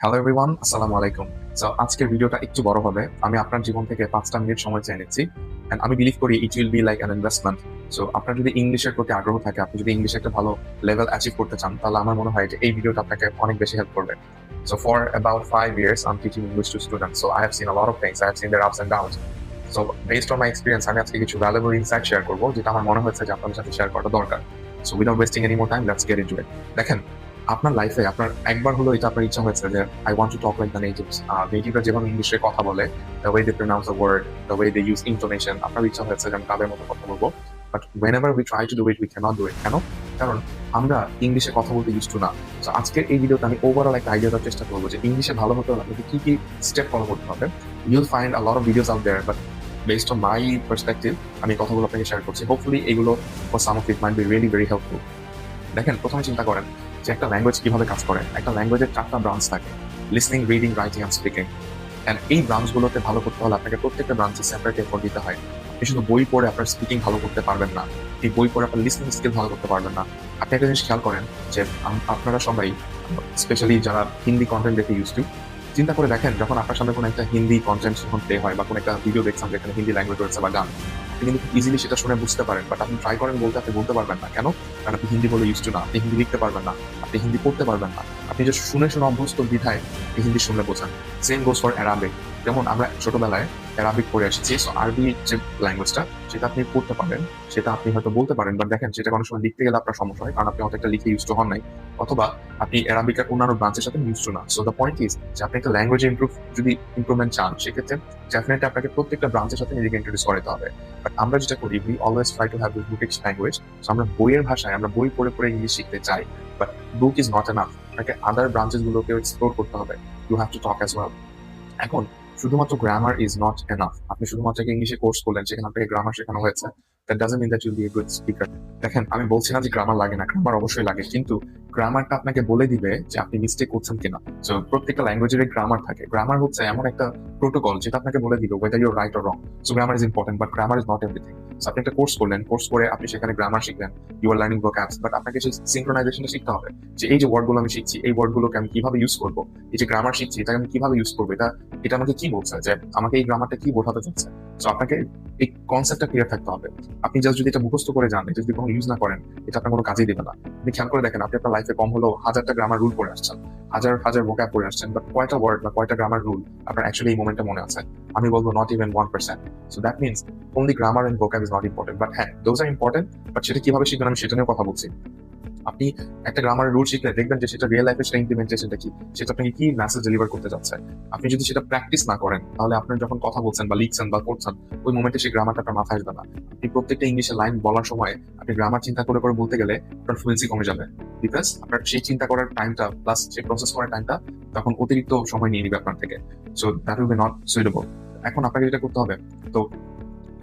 Hello everyone, আসসালামু আলাইকুম। So আজকের ভিডিওটা একটু বড় হবে। আমি আপনার জীবন থেকে ৫টা মিনিট সময় চেয়ে নিচ্ছি। অ্যান্ড আমি বিলিভ করি it will be like an investment. So আপনার যদি ইংলিশের প্রতি আগ্রহ থাকে, আপনি যদি ইংলিশে একটা ভালো লেভেল অ্যাচিভ করতে চান, তাহলে আমার মনে হয় যে এই ভিডিওটা আপনাকে অনেক বেশি হেল্প করবে। So for about 5 years I'm teaching English to students. So I have seen a lot of things. I have seen their ups and downs. So based on my experience, আমি আজকে কিছু ভ্যালুয়েবল ইনসাইট শেয়ার করব, যেটা আমার মনে হয়েছে যে আপনাদের সাথে শেয়ার করা দরকার। So without wasting any more time, let's get into ইট। দেখেন, আপনার লাইফে আপনার একবার হলো এটা আপনার ইচ্ছা হয়েছে যে I want to talk like the natives. নেটিভরা যেভাবে ইংলিশে কথা বলে, the way they pronounce the word, the way they use intonation, আপনার ইচ্ছা হয়েছে যে আমি তাদের মতো কথা বলবো। But whenever we try to do it we cannot do it। কেন? কারণ আমরা ইংলিশে কথা বলতে ইউজ টু না। তো আজকের এই ভিডিওতে আমি ওভারঅল একটা আইডিয়া দেওয়ার চেষ্টা করবো যে ইংলিশে ভালো হতে হলে আপনাকে কি কি স্টেপ ফলো করতে হবে। You'll find a lot of videos out there, but based on my perspective আমি কথাগুলো আপনাকে শেয়ার করছি। হোপফুলি এগুলো for some of it might be really very helpful. দেখেন, প্রথমে চিন্তা করেন যে একটা ল্যাঙ্গুয়েজ কিভাবে কাজ করে। একটা ল্যাঙ্গুয়েজের 4টা ব্রাঞ্চ থাকে: listening, reading, writing and speaking. And এই ব্রাঞ্চগুলোতে ভালো করতে হলে আপনাকে প্রত্যেকটা ব্রাঞ্চে সেপারেট এফোর্ট দিতে হয়। আপনি শুধু বই পড়ে আপনার স্পিকিং ভালো করতে পারবেন না, এই বই পড়ে আপনার লিসনিং স্কিল ভালো করতে পারবেন না। আপনি একটা জিনিস খেয়াল করেন যে আপনারা সবাই, স্পেশালি যারা হিন্দি কন্টেন্ট দেখে ইউজ টু, চিন্তা করে দেখেন যখন আপনার সামনে কোনো একটা হিন্দি কন্টেন্ট যখন প্লে হয় বা কোনো একটা ভিডিও দেখছেন যেখানে হিন্দি ল্যাঙ্গুয়েজ রয়েছে বা গান, আপনি কিন্তু খুব ইজিলি সেটা শুনে বুঝতে পারেন। বাট আপনি ট্রাই করেন বলতে, আপনি বলতে পারবেন না। কেন? কারণ আপনি হিন্দি বলে ইউজ টু না। আপনি হিন্দি লিখতে পারবেন না, আপনি হিন্দি পড়তে পারবেন না। আপনি যে শুনে শুনে অভ্যস্ত বিধায় আপনি হিন্দি শুনলে বোঝেন। Same goes for Arabic. যেমন আমরা ছোটবেলায় অ্যারাবিক পড়ে আসছি। সো আরবি যে ল্যাঙ্গুয়েজটা, সেটা আপনি পড়তে পারেন, সেটা আপনি হয়তো বলতে পারেন। বাট দেখেন, সেটা অনেক সময় লিখতে গেলে আপনার সমস্যা হয়, কারণ আপনি হয়তো একটা লিখে ইউজ টু হন নাই, অথবা আপনি অ্যারাবিকের অন্যান্য ব্রাঞ্চের সাথে ইউজ টু না। সো দ্য পয়েন্ট ইজ যে আপনি একটা ল্যাঙ্গুয়েজ যদি ইমপ্রুভমেন্ট চান, সেক্ষেত্রে ডেফিনেটলি আপনাকে প্রত্যেকটা ব্রাঞ্চের সাথে নিজেকে ইন্ট্রোডিউস করাতে হবে। বাট আমরা যেটা করি, we always try to have this bookish language. So আমরা বইয়ের ভাষায়, আমরা বই পড়ে পড়ে ইংলিশ শিখতে চাই। But book is not enough. আপনাকে আদার ব্রাঞ্চেস গুলোকেও এক্সপ্লোর করতে হবে। You have to talk as well. এখন শুধুমাত্র গ্রামার ইজ নট এনাফ। আপনি শুধুমাত্র একটা ইংলিশে কোর্স করলেন, সেখানে আপনাকে গ্রামার শেখানো হয়েছে, that doesn't mean that you'll be a good speaker. দেখেন, আমি বলছি না যে গ্রামার লাগে না, গ্রামার অবশ্যই লাগে, কিন্তু গ্রামারটা আপনাকে বলে দিবে যে আপনি মিস্টেক করছেন কিনা। সো প্রত্যেকটা ল্যাঙ্গুয়েজের গ্রামার থাকে। গ্রামার হচ্ছে এমন একটা প্রোটোকল যেটা আপনাকে বলে দিবে weather your right or wrong. So grammar is important, but grammar is not everything. So আপনি একটা কোর্স করলেন, কোর্স করে আপনি সেখানে গ্রামার শিখলেন, you are learning vocabs, but আপনাকে সেই সিনক্রোনাইজেশনটা শিখতে হবে যে এই যে ওয়ার্ডগুলো আমি শিখছি, এই ওয়ার্ডগুলোকে আমি কিভাবে ইউজ করবো। এই যে গ্রামার শিখছি, এটাকে আমি কিভাবে ইউজ করবো, এটা এটা আমাকে কি বলছে, যে আমাকে এই গ্রামারটা কি বোঝাতে চাচ্ছে। সো আপনাকে এই কনসেপ্টটা ক্লিয়ার থাকতে হবে। আপনি জাস্ট যদি এটা মুখস্থ করে যান, এটা যদি কোনো ইউজ না করেন, এটা আপনার কোনো কাজেই দেবে না। আপনি খেয়াল করে দেখেন, আপনি আপনার লাইফে কম হলেও 1000টা গ্রামার রুল পড়ে আসছেন, হাজার হাজার ভোক্যাব পড়ে আসছেন, বাট কয়টা ওয়ার্ড বা কয়টা গ্রামার রুল আপনার অ্যাকচুয়ালি এই মোমেন্টে মনে আছে? আমি বলবো not even 1%। So that means only grammar and vocab is not important, but হ্যাঁ, those are important, বাট সেটা কিভাবে শিখবেন আমি সেটা নিয়েও কথা বলছি। আপনি একটা গ্রামার রুল শিখলে দেখবেন যে সেটা রিয়েল লাইফে সেটা ইমপ্লিমেন্টেশনটা কি, সেটা আপনাকে কি মেসেজ ডেলিভার করতে যাচ্ছে। আপনি যদি সেটা প্র্যাকটিস না করেন, তাহলে আপনার যখন কথা বলছেন বা লিখছেন বা করছেন, ওই মোমেন্টে সেই গ্রামারটা আপনার মাথায় আসবে না। আপনি প্রত্যেকটা ইংলিশের লাইন বলার সময় আপনি গ্রামার চিন্তা করে করে বলতে গেলে আপনার ফ্লুয়েন্সি কমে যাবে। বিকজ আপনার সেই চিন্তা করার টাইমটা প্লাস সেই প্রসেস করার টাইমটা তখন অতিরিক্ত সময় নিয়ে নিবে আপনার থেকে। So that will be not suitable. এখন আপনাকে যেটা করতে হবে, তো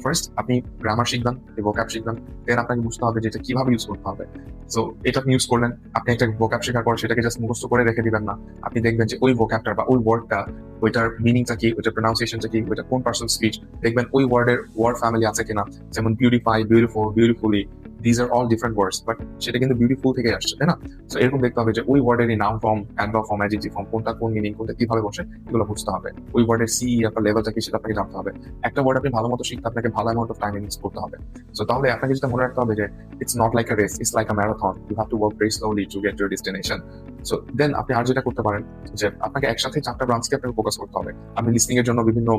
ফার্স্ট আপনি গ্রামার শিখবেন, ভোক্যাব শিখবেন, দেন আপনাকে বুঝতে হবে যে এটা কিভাবে ইউজ করতে হবে। সো এটা আপনি ইউজ করলেন, আপনি একটা ভোক্যাব শেখার পর সেটাকে জাস্ট মুখস্থ করে রেখে দিবেন না। আপনি দেখবেন যে ওই ভোক্যাবটার বা ওই ওয়ার্ডটা, ওইটার মিনিংটা কি, ওইটার প্রোনাউন্সিয়েশনটা কি, ওইটা কোন পার্সন স্পিচ, দেখবেন ওই ওয়ার্ডের ওয়ার্ড ফ্যামিলি আছে কিনা। যেমন beautify, beautiful, beautifully, these are all different words, but সেটা কিন্তু বিউটিফুল থেকে আসছে, তাই না? সো এরকম দেখতে হবে যে ওই ওয়ার্ডের noun form, adverb form, adjective form, কোনটা কোন মিনিং, কোনটা কিভাবে বসে, এগুলো বুঝতে হবে। ওই ওয়ার্ডের সি আপনার লেভেলটা কি সেটা আপনাকে জানতে হবে। একটা ওয়ার্ড আপনি ভালো মতো শিখতে আপনাকে ভালো অ্যামাউন্ট অফ টাইম ইনভেস্ট করতে হবে। সো তাহলে আপনাকে যেটা মনে রাখতে হবে যে it's not like a race, it's like a marathon. You have to work very slowly to get your destination. So then আপনি আর যেটা করতে পারেন যে আপনাকে একসাথে 4টা ব্রাঞ্চকে আপনাকে ফোকাস করতে হবে। আপনি লিসনিং এর জন্য বিভিন্ন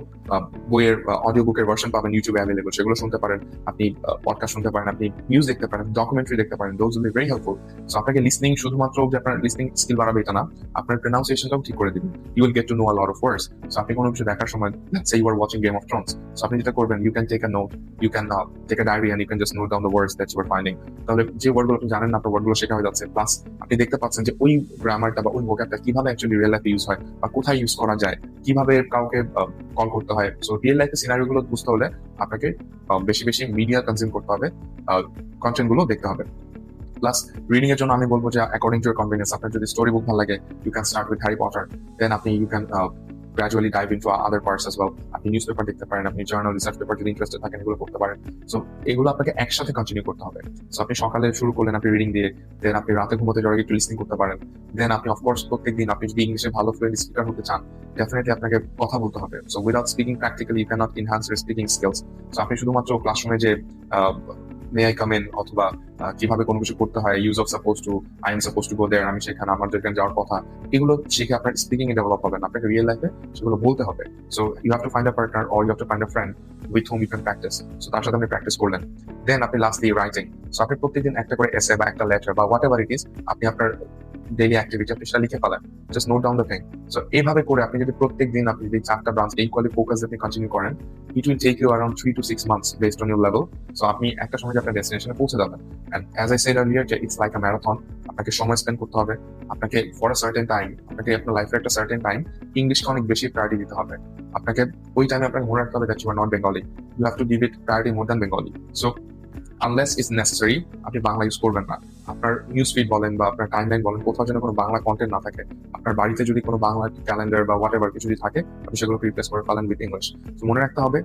বইয়ের অডিও বুকের ভার্সন পাবেন ইউটিউবে অ্যাভেলেবল, সেগুলো শুনতে পারেন। আপনি পডকাস্ট শুনতে পারেন, আপনি নিউজ দেখতে পারেন, ডকুমেন্টারি দেখতে পারেন। Those will be very helpful. So আপনাকে লিসনিং শুধুমাত্র যে আপনার লিসনিং স্কিল বাড়াবে এটা না, আপনার প্রোনাউন্সিয়েশনটাও ঠিক করে দিবে। You will get to know a lot of words. So আপনি কোনো কিছু দেখার সময়, let's say you are watching Game of Thrones, so আপনি যেটা করবেন, you can take a note, you can take a diary, and you can just note down the words that you are finding. তাহলে যে ওয়ার্ডগুলো আপনি জানেন না, আপনার ওয়ার্ডগুলো শেখা হয়ে যাচ্ছে, প্লাস আপনি দেখতে পাচ্ছেন যে ওই গ্রামারটা বা ওই ভোক্যাবটা কিভাবে অ্যাকচুয়ালি রিয়েল লাইফে ইউজ হয় বা কোথায় ইউজ করা যায়, কিভাবে কাউকে কল করতে হয়। সো রিয়েল লাইফে সিনারিও গুলো বুঝতে হলে আপনাকে বেশি বেশি মিডিয়া কনজিউম করতে হবে, কন্টেন্ট গুলো দেখতে হবে। প্লাস রিডিং এর জন্য আমি বলবো যে অ্যাকর্ডিং টু ইয়ার কনভিনিয়েন্স, আপনার যদি স্টোরি বুক ভালো লাগে, you can start with Harry Potter. Then আপনি you can gradually dive into other parts as well. আপনি নিউজ পেপার দেখতে পারেন, আপনি জার্নাল রিসার্চ পেপার যদি ইন্টারেস্টেড থাকেন এগুলো করতে পারেন। সো এগুলো আপনাকে একসাথে কন্টিনিউ করতে হবে। সো আপনি সকালে শুরু করলেন আপনি রিডিং দিয়ে, দেন আপনি রাতে ঘুমোতে যাওয়ার আগে একটু লিসনিং করতে পারেন, দেন আপনি অফকোর্স প্রত্যেকদিন আপনি যদি ইংলিশে ভালো ফ্লুয়েন্ট স্পিকার হতে চান ডেফিনেটলি আপনাকে কথা বলতে হবে। So without speaking practically you can't enhance your speaking skills. So আপনি শুধুমাত্র ক্লাসরুমে যে মে আই কাম ইন অথবা কিভাবে কোনো কিছু করতে হয়, use of suppose to, I am suppose to go there, আমি সেখানে আমার যেখানে যাওয়ার কথা, এগুলো শিখে আপনার স্পিকিং এ ডেভেলপ হবে না, আপনাকে রিয়েল লাইফে সেগুলো বলতে হবে। So you have to find a partner or you have to find a friend with whom you can practise. So তার সাথে আপনি প্র্যাকটিস করলেন, দেন আপনি লাস্টলি রাইটিং। সো আপনি প্রত্যেকদিন একটা করে এসে বা একটা লেটার বা হোয়াট এভার ইট ইজ আপনি আপনার ডেইলি অ্যাক্টিভিটি আপনি সেটা লিখে ফেলেন, just note down the thing. So এইভাবে করে আপনি যদি প্রত্যেক দিন আপনি যদি 4টা ব্রাঞ্চ ইকুয়ালি ফোকাস আপনি কন্টিনিউ করেন, it will take you around 3 to 6 months based on your level. So আপনি একটা সময় আপনার ডেস্টিনেশনে পৌঁছে যাবেন। And as I said earlier যে ইটস লাইক আ ম্যারাথন, আপনাকে সময় স্পেন্ড করতে হবে, আপনাকে ফর আ সার্টেন টাইম, আপনাকে আপনার লাইফের একটা সার্টেন টাইম ইংলিশকে অনেক বেশি প্রায়োরিটি দিতে হবে। আপনাকে ওই টাইমে আপনাকে মনে রাখতে হবে that you are not Bengali, you have to give it priority more than Bengali. So unless it's necessary আপনি বাংলা ইউজ করবেন না। আপনার নিউজ ফিড বলেন বা আপনার টাইমলাইন বলেন, কোথাও যেন কোনো বাংলা কন্টেন্ট না থাকে। আপনার বাড়িতে যদি কোনো বাংলা ক্যালেন্ডার বা হোয়াট এভার কিছু যদি থাকে আপনি সেগুলোকে রিপ্লেস করে ফেলেন উইথ ইংলিশ। তো মনে রাখতে হবে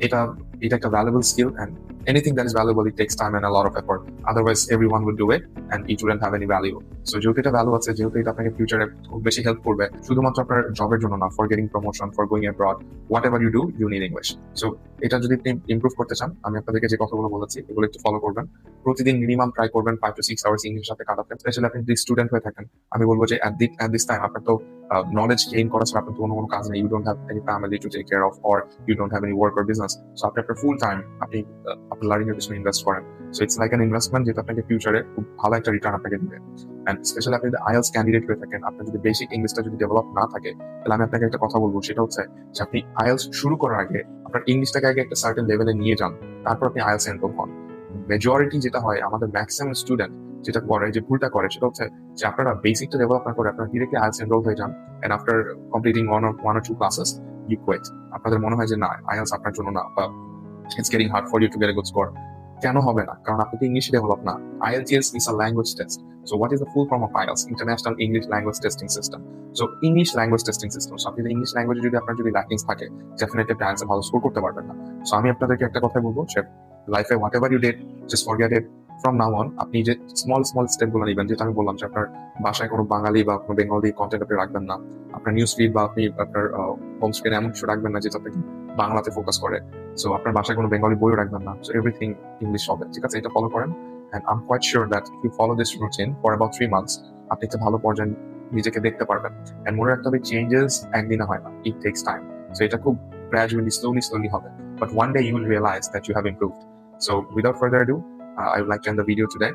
এটা এটা একটা valuable skill, and anything that is valuable it takes time and a lot of effort, otherwise everyone will do it and it wouldn't have any value. So যেহেতু এটা ভ্যালু আছে, যেহেতু এটা আপনাকে ফিউচারে খুব বেশি হেল্প করবে, শুধুমাত্র আপনার জবের জন্য না, for getting promotion, for going abroad, whatever you do you need English. So এটা যদি আপনি ইমপ্রুভ করতে চান, আমি আপনাদেরকে যে কথাগুলো বলেছি এগুলো একটু ফলো করবেন। প্রতিদিন মিনিমাম ট্রাই করবেন 5 to 6 আওয়ার্স ইংলিশের সাথে কাটাতে। স্পেশালি আপনি যদি স্টুডেন্ট হয়ে থাকেন, আমি বলবো যে at this time আপনার তো নলেজ গেইন করা ছাড়া আপনার তো কোনো কাজ নেই, you don't have any family to take care of or you don't have any work or business. So আপনি আপনার ফুল টাইম আপনি আপনার লার্নিং এর পিছনে ইনভেস্ট করেন। So it's like an investment যেটা আপনাকে ফিউচারে খুব ভালো একটা রিটার্ন আপনাকে দিবে। এন্ড স্পেশালি আপনি যদি আইএলস ক্যান্ডিডেট হয়ে থাকেন, আপনার যদি বেসিক ইংলিশটা যদি ডেভেলপ না থাকে, তাহলে আমি আপনাকে একটা কথা বলবো, সেটা হচ্ছে যে আপনি আইএলস শুরু করার আগে আপনার ইংলিশটাকে আগে একটা সার্টেন লেভেলে নিয়ে যান, তারপর আপনি আইএলস এনরোল হন। মেজরিটি যেটা হয়, আমাদের ম্যাক্সিমাম স্টুডেন্ট যেটা করে, যে ভুলটা করে, সেটা হচ্ছে যে আপনারা বেসিকটা ডেভেলপ না করে আপনারা ডিরেক্টলি আইএলস এনরোল হয়ে যান, and after completing one or two classes you quit। আপনাদের মনে হয় যে না, আইএলস আপনার জন্য না, বা it's getting hard for you to get a good score. কেন হবে না? কারণ আপনি তো ইংলিশ ডেভেলপ না। IELTS is a language test. So what is the full form of IELTS? International English Language Testing System. So English Language Testing System. So আপনি English ল্যাঙ্গুয়েজে যদি আপনার যদি ল্যাকিংস থাকে, ডেফিনেটলি আপনি আইএলটিএস ভালো স্কোর করতে পারবেন না। সো আমি আপনাদেরকে একটা কথা বলবো, সে লাইফে whatever you did, just forget it. From now on আপনি যে স্মল স্টেপ গুলো নেবেন, যেটা আমি বললাম যে আপনার বাসায় কোনো বাঙালি বা কোনো বেঙ্গলি কন্টেন্ট আপনি রাখবেন না, আপনার নিউজ ফিড বা আপনি আপনার হোম স্ক্রিনে এমন কিছু রাখবেন না যেটা থেকে বাংলাতে ফোকাস করে। সো আপনার বাসায় কোনো বেঙ্গলি বইও রাখবেন না। সো এভরিথিং ইংলিশ হবে, ঠিক আছে? এটা ফলো করেন, and I'm quite sure that if you follow this routine for about 3 months আপনি একটা ভালো পর্যায়ে নিজেকে দেখতে পারবেন। and মনে রাখতে হবে, চেঞ্জেস একদিনে হয় না, it takes time. So এটা খুব gradually slowly হবে, but one day you will realize that you have improved. So without further ado, I would like to end the video today.